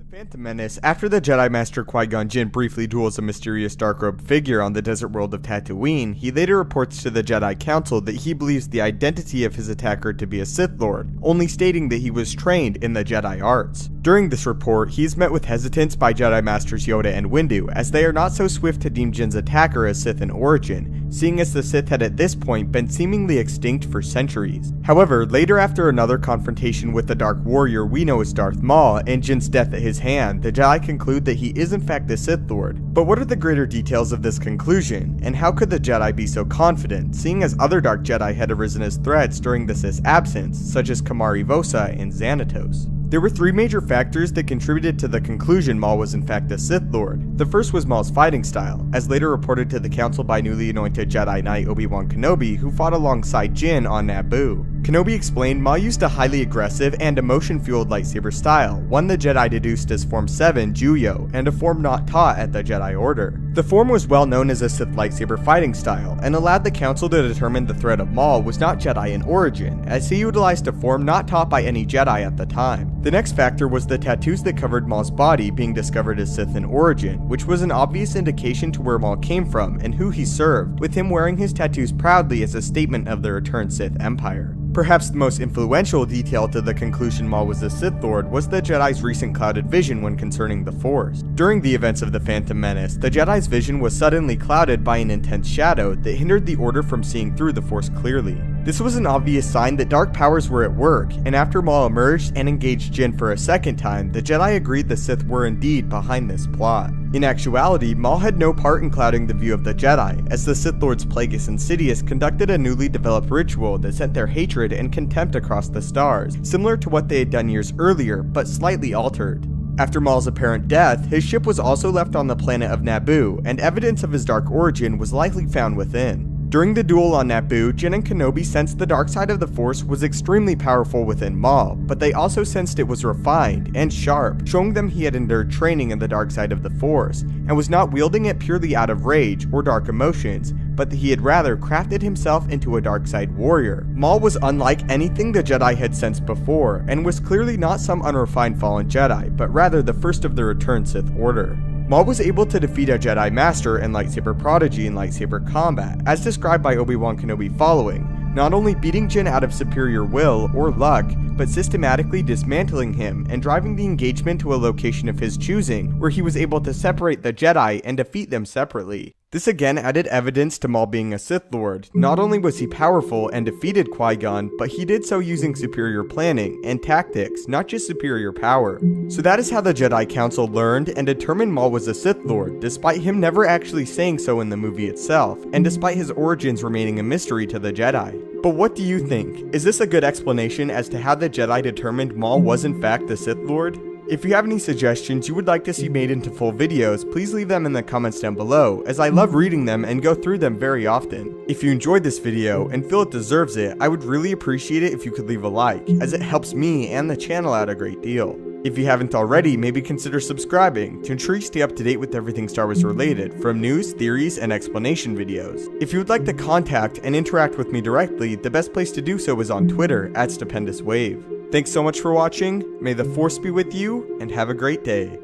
Phantom Menace, after the Jedi Master Qui-gon Jinn briefly duels a mysterious dark-robed figure on the desert world of Tatooine, he later reports to the Jedi Council that he believes the identity of his attacker to be a Sith Lord, only stating that he was trained in the Jedi arts. During this report, he is met with hesitance by Jedi Masters Yoda and Windu, as they are not so swift to deem Jinn's attacker as Sith in origin, seeing as the Sith had at this point been seemingly extinct for centuries. However, later after another confrontation with the Dark Warrior we know as Darth Maul, and Jinn's death at his hand, the Jedi conclude that he is in fact the Sith Lord. But what are the greater details of this conclusion, and how could the Jedi be so confident, seeing as other Dark Jedi had arisen as threats during the Sith's absence, such as Kamari Vosa and Xanatos? There were three major factors that contributed to the conclusion Maul was in fact a Sith Lord. The first was Maul's fighting style, as later reported to the Council by newly anointed Jedi Knight Obi-Wan Kenobi, who fought alongside Jinn on Naboo. Kenobi explained Maul used a highly aggressive and emotion-fueled lightsaber style, one the Jedi deduced as Form 7 Juyo, and a form not taught at the Jedi Order. The form was well known as a Sith lightsaber fighting style, and allowed the Council to determine the threat of Maul was not Jedi in origin, as he utilized a form not taught by any Jedi at the time. The next factor was the tattoos that covered Maul's body being discovered as Sith in origin, which was an obvious indication to where Maul came from and who he served, with him wearing his tattoos proudly as a statement of the returned Sith Empire. Perhaps the most influential detail to the conclusion Maul was the Sith Lord was the Jedi's recent clouded vision when concerning the Force. During the events of the Phantom Menace, the Jedi's vision was suddenly clouded by an intense shadow that hindered the Order from seeing through the Force clearly. This was an obvious sign that dark powers were at work, and after Maul emerged and engaged Jinn for a second time, the Jedi agreed the Sith were indeed behind this plot. In actuality, Maul had no part in clouding the view of the Jedi, as the Sith Lords Plagueis and Sidious conducted a newly developed ritual that sent their hatred and contempt across the stars, similar to what they had done years earlier, but slightly altered. After Maul's apparent death, his ship was also left on the planet of Naboo, and evidence of his dark origin was likely found within. During the duel on Naboo, Jinn and Kenobi sensed the dark side of the Force was extremely powerful within Maul, but they also sensed it was refined and sharp, showing them he had endured training in the dark side of the Force, and was not wielding it purely out of rage or dark emotions, but that he had rather crafted himself into a dark side warrior. Maul was unlike anything the Jedi had sensed before, and was clearly not some unrefined fallen Jedi, but rather the first of the returned Sith Order. Maul was able to defeat a Jedi Master and lightsaber prodigy in lightsaber combat, as described by Obi-Wan Kenobi following, not only beating Jinn out of superior will or luck, but systematically dismantling him and driving the engagement to a location of his choosing, where he was able to separate the Jedi and defeat them separately. This again added evidence to Maul being a Sith Lord. Not only was he powerful and defeated Qui-Gon, but he did so using superior planning and tactics, not just superior power. So that is how the Jedi Council learned and determined Maul was a Sith Lord, despite him never actually saying so in the movie itself, and despite his origins remaining a mystery to the Jedi. But what do you think? Is this a good explanation as to how the Jedi determined Maul was in fact the Sith Lord? If you have any suggestions you would like to see made into full videos, please leave them in the comments down below, as I love reading them and go through them very often. If you enjoyed this video and feel it deserves it, I would really appreciate it if you could leave a like, as it helps me and the channel out a great deal. If you haven't already, maybe consider subscribing to ensure you stay up to date with everything Star Wars related, from news, theories, and explanation videos. If you would like to contact and interact with me directly, the best place to do so is on Twitter @StupendousWave. Thanks so much for watching, may the Force be with you, and have a great day.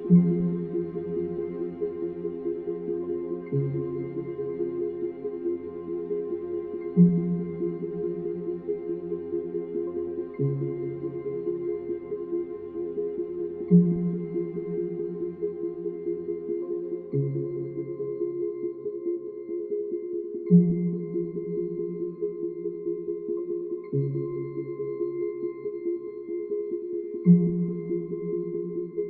Thank you.